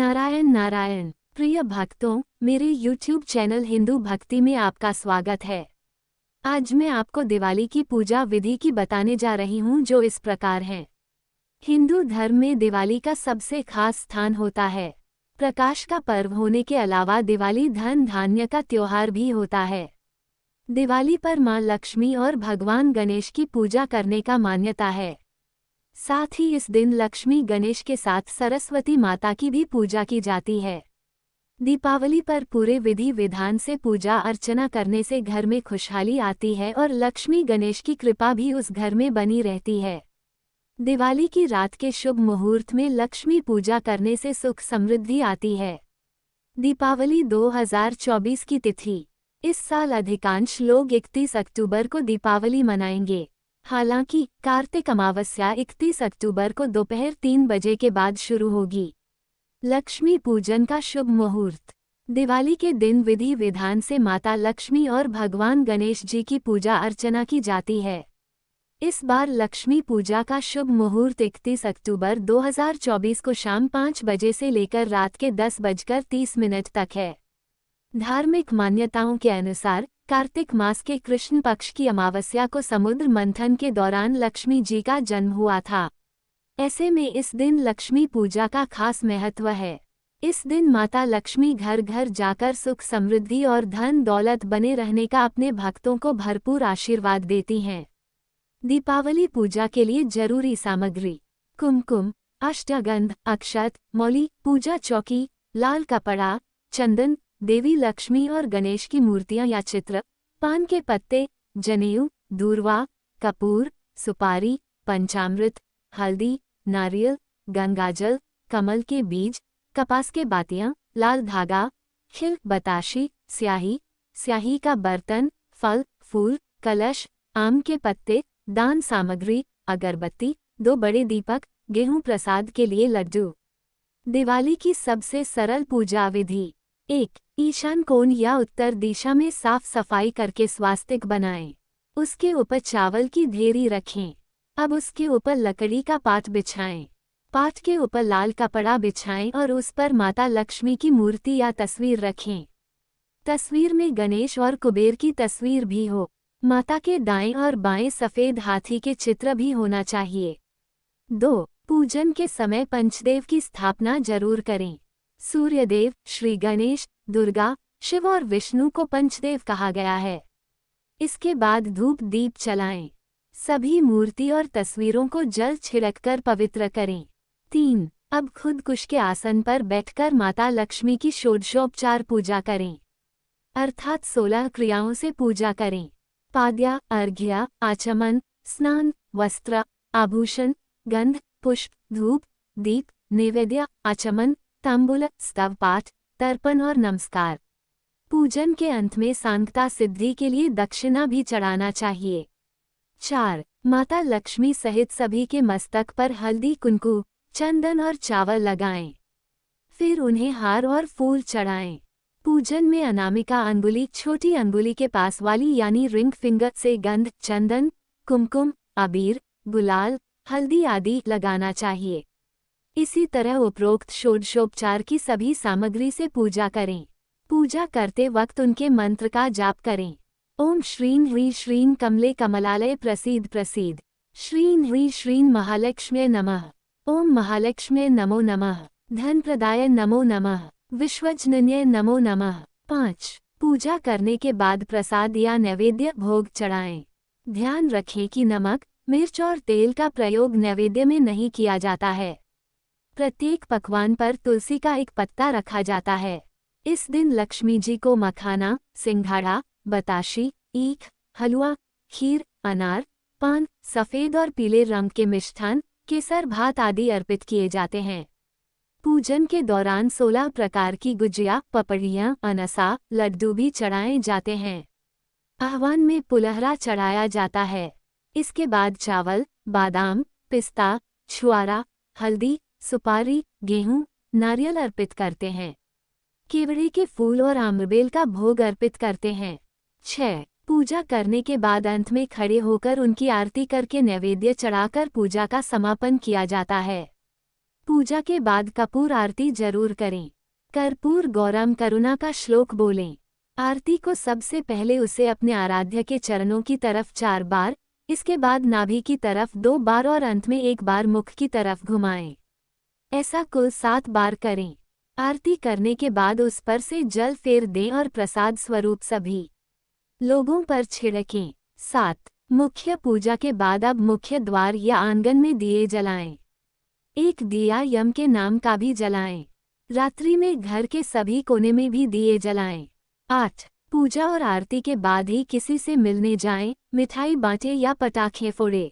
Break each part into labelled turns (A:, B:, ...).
A: नारायण नारायण। प्रिय भक्तों, मेरे YouTube चैनल हिंदू भक्ति में आपका स्वागत है। आज मैं आपको दिवाली की पूजा विधि की बताने जा रही हूँ, जो इस प्रकार है। हिंदू धर्म में दिवाली का सबसे खास स्थान होता है। प्रकाश का पर्व होने के अलावा दिवाली धन धान्य का त्योहार भी होता है। दिवाली पर माँ लक्ष्मी और भगवान गणेश की पूजा करने का मान्यता है। साथ ही इस दिन लक्ष्मी गणेश के साथ सरस्वती माता की भी पूजा की जाती है। दीपावली पर पूरे विधि विधान से पूजा अर्चना करने से घर में खुशहाली आती है और लक्ष्मी गणेश की कृपा भी उस घर में बनी रहती है। दिवाली की रात के शुभ मुहूर्त में लक्ष्मी पूजा करने से सुख समृद्धि आती है। दीपावली 2024 की तिथि। इस साल अधिकांश लोग 31 अक्टूबर को दीपावली मनाएंगे। हालांकि कार्तिक अमावस्या 31 अक्टूबर को दोपहर 3 बजे के बाद शुरू होगी। लक्ष्मी पूजन का शुभ मुहूर्त। दिवाली के दिन विधि विधान से माता लक्ष्मी और भगवान गणेश जी की पूजा अर्चना की जाती है। इस बार लक्ष्मी पूजा का शुभ मुहूर्त 31 अक्टूबर 2024 को शाम 5 बजे से लेकर रात के 10:30 तक है। धार्मिक मान्यताओं के अनुसार कार्तिक मास के कृष्ण पक्ष की अमावस्या को समुद्र मंथन के दौरान लक्ष्मी जी का जन्म हुआ था। ऐसे में इस दिन लक्ष्मी पूजा का खास महत्व है। इस दिन माता लक्ष्मी घर घर जाकर सुख समृद्धि और धन दौलत बने रहने का अपने भक्तों को भरपूर आशीर्वाद देती हैं। दीपावली पूजा के लिए जरूरी सामग्री: कुमकुम, अष्टगंध, अक्षत, मौली, पूजा चौकी, लाल कपड़ा, चंदन, देवी लक्ष्मी और गणेश की मूर्तियां या चित्र, पान के पत्ते, जनेऊ, दूर्वा, कपूर, सुपारी, पंचामृत, हल्दी, नारियल, गंगाजल, कमल के बीज, कपास के बातियां, लाल धागा, खिल, बताशी, स्याही का बर्तन, फल फूल, कलश, आम के पत्ते, दान सामग्री, अगरबत्ती, 2 बड़े दीपक, गेहूं प्रसाद के लिए लड्डू। दिवाली की सबसे सरल पूजा विधि: 1. ईशान कोण या उत्तर दिशा में साफ सफाई करके स्वास्तिक बनाएं। उसके ऊपर चावल की ढेरी रखें। अब उसके ऊपर लकड़ी का पाट बिछाएं। पाट के ऊपर लाल कपड़ा बिछाएं और उस पर माता लक्ष्मी की मूर्ति या तस्वीर रखें। तस्वीर में गणेश और कुबेर की तस्वीर भी हो। माता के दाएं और बाएं सफेद हाथी के चित्र भी होना चाहिए। 2. पूजन के समय पंचदेव की स्थापना जरूर करें। सूर्यदेव, श्री गणेश, दुर्गा, शिव और विष्णु को पंचदेव कहा गया है। इसके बाद धूप दीप जलाएं। सभी मूर्ति और तस्वीरों को जल छिड़ककर पवित्र करें। 3. अब खुद कुश के आसन पर बैठकर माता लक्ष्मी की षोडशोपचार पूजा करें, अर्थात 16 क्रियाओं से पूजा करें। पाद्या, अर्घ्य, आचमन, स्नान, वस्त्र, आभूषण, गंध, पुष्प, धूप, दीप, नैवेद्य, आचमन, तांबूल, स्तव पाठ, तर्पण और नमस्कार। पूजन के अंत में सांगता सिद्धि के लिए दक्षिणा भी चढ़ाना चाहिए। 4. माता लक्ष्मी सहित सभी के मस्तक पर हल्दी, कुंकू, चंदन और चावल लगाएं। फिर उन्हें हार और फूल चढ़ाएं। पूजन में अनामिका अंगुली, छोटी अंगुली के पास वाली यानी रिंग फिंगर से गंध, चंदन, कुमकुम, अबीर, गुलाल, हल्दी आदि लगाना चाहिए। इसी तरह उपरोक्त षोडशोपचार की सभी सामग्री से पूजा करें। पूजा करते वक्त उनके मंत्र का जाप करें। ओम श्रीं ह्रीं श्रीं कमले कमलालय प्रसीद प्रसीद। श्रीं ह्रीं श्रीं महालक्ष्म्यै नमः। ओम महालक्ष्म्यै नमो नमः। धन प्रदाय नमो नमः। विश्वजनन्यै नमो नमः। 5. पूजा करने के बाद प्रसाद या नैवेद्य भोग चढ़ाएं। ध्यान रखें कि नमक, मिर्च और तेल का प्रयोग नैवेद्य में नहीं किया जाता है। प्रत्येक पकवान पर तुलसी का एक पत्ता रखा जाता है। इस दिन लक्ष्मी जी को मखाना, सिंघाड़ा, बताशी, ईख, हलवा, खीर, अनार, पान, सफेद और पीले रंग के मिष्ठान, केसर भात आदि अर्पित किए जाते हैं। पूजन के दौरान 16 प्रकार की गुजिया, पपड़ियाँ, अनसा, लड्डू भी चढ़ाए जाते हैं। आह्वान में पुलहरा चढ़ाया जाता है। इसके बाद चावल, बादाम, पिस्ता, छुआरा, हल्दी, सुपारी, गेहूं, नारियल अर्पित करते हैं। केवड़े के फूल और आम्रबेल का भोग अर्पित करते हैं। 6. पूजा करने के बाद अंत में खड़े होकर उनकी आरती करके नैवेद्य चढ़ाकर पूजा का समापन किया जाता है। पूजा के बाद कपूर आरती जरूर करें। कर्पूर गौरम करुणा का श्लोक बोलें। आरती को सबसे पहले उसे अपने आराध्य के चरणों की तरफ 4 बार, इसके बाद नाभि की तरफ 2 बार और अंत में 1 बार मुख की तरफ घुमाएं। ऐसा कुल 7 बार करें। आरती करने के बाद उस पर से जल फेर दें और प्रसाद स्वरूप सभी लोगों पर छिड़कें। 7. मुख्य पूजा के बाद अब मुख्य द्वार या आंगन में दिए जलाएं। एक दिया यम के नाम का भी जलाएं। रात्रि में घर के सभी कोने में भी दिए जलाएं। 8. पूजा और आरती के बाद ही किसी से मिलने जाएं, मिठाई बांटें या पटाखे फोड़ें।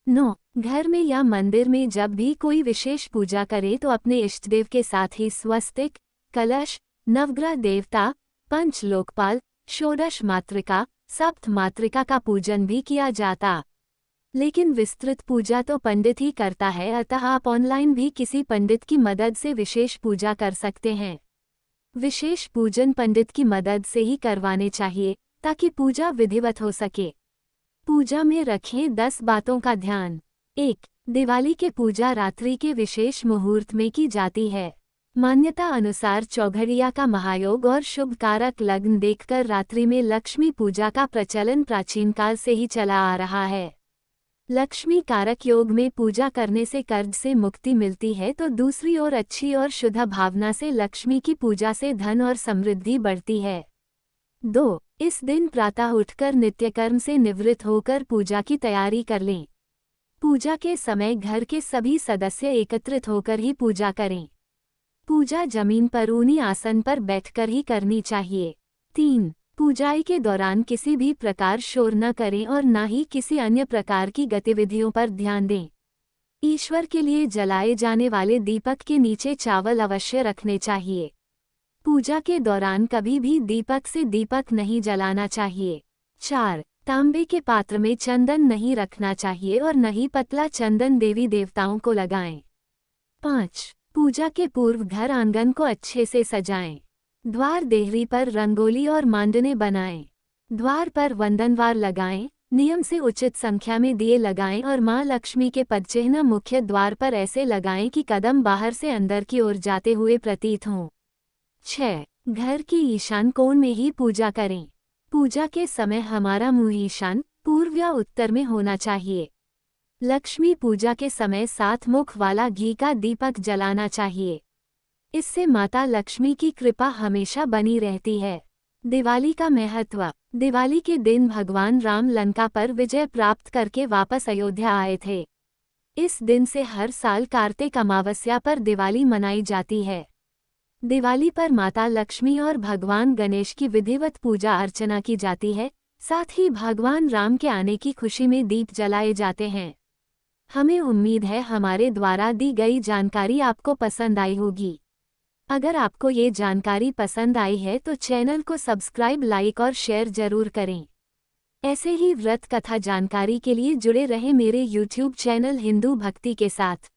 A: 9. घर में या मंदिर में जब भी कोई विशेष पूजा करे तो अपने इष्टदेव के साथ ही स्वस्तिक, कलश, नवग्रह देवता, पंच लोकपाल, षोडश मातृका, सप्त मातृका का पूजन भी किया जाता। लेकिन विस्तृत पूजा तो पंडित ही करता है, अतः आप ऑनलाइन भी किसी पंडित की मदद से विशेष पूजा कर सकते हैं। विशेष पूजन पंडित की मदद से ही करवाने चाहिए ताकि पूजा विधिवत हो सके। पूजा में रखें 10 बातों का ध्यान। 1. दिवाली के पूजा रात्रि के विशेष मुहूर्त में की जाती है। मान्यता अनुसार चौघड़िया का महायोग और शुभ कारक लग्न देखकर रात्रि में लक्ष्मी पूजा का प्रचलन प्राचीन काल से ही चला आ रहा है। लक्ष्मी कारक योग में पूजा करने से कर्ज से मुक्ति मिलती है तो दूसरी ओर अच्छी और शुद्ध भावना से लक्ष्मी की पूजा से धन और समृद्धि बढ़ती है। 2. इस दिन प्रातः उठकर नित्यकर्म से निवृत्त होकर पूजा की तैयारी कर लें। पूजा के समय घर के सभी सदस्य एकत्रित होकर ही पूजा करें। पूजा जमीन पर ऊनी आसन पर बैठकर ही करनी चाहिए। 3. पूजाई के दौरान किसी भी प्रकार शोर न करें और न ही किसी अन्य प्रकार की गतिविधियों पर ध्यान दें। ईश्वर के लिए जलाए जाने वाले दीपक के नीचे चावल अवश्य रखने चाहिए। पूजा के दौरान कभी भी दीपक से दीपक नहीं जलाना चाहिए। 4. तांबे के पात्र में चंदन नहीं रखना चाहिए और न ही पतला चंदन देवी देवताओं को लगाएं। 5. पूजा के पूर्व घर आंगन को अच्छे से सजाएं। द्वार देहरी पर रंगोली और मांडने बनाएं। द्वार पर वंदनवार लगाएं। नियम से उचित संख्या में दिए लगाएं और मां लक्ष्मी के पदचिह्न मुख्य द्वार पर ऐसे लगाएं कि कदम बाहर से अंदर की ओर जाते हुए प्रतीत हों। 6. घर की ईशान कोण में ही पूजा करें। पूजा के समय हमारा मुंह ईशान, पूर्व या उत्तर में होना चाहिए। लक्ष्मी पूजा के समय 7 मुख वाला घी का दीपक जलाना चाहिए। इससे माता लक्ष्मी की कृपा हमेशा बनी रहती है। दिवाली का महत्व। दिवाली के दिन भगवान राम लंका पर विजय प्राप्त करके वापस अयोध्या आए थे। इस दिन से हर साल कार्तिक अमावस्या पर दिवाली मनाई जाती है। दिवाली पर माता लक्ष्मी और भगवान गणेश की विधिवत पूजा अर्चना की जाती है, साथ ही भगवान राम के आने की खुशी में दीप जलाए जाते हैं। हमें उम्मीद है हमारे द्वारा दी गई जानकारी आपको पसंद आई होगी। अगर आपको ये जानकारी पसंद आई है तो चैनल को सब्सक्राइब, लाइक और शेयर जरूर करें। ऐसे ही व्रत कथा जानकारी के लिए जुड़े रहे मेरे YouTube चैनल हिंदू भक्ति के साथ।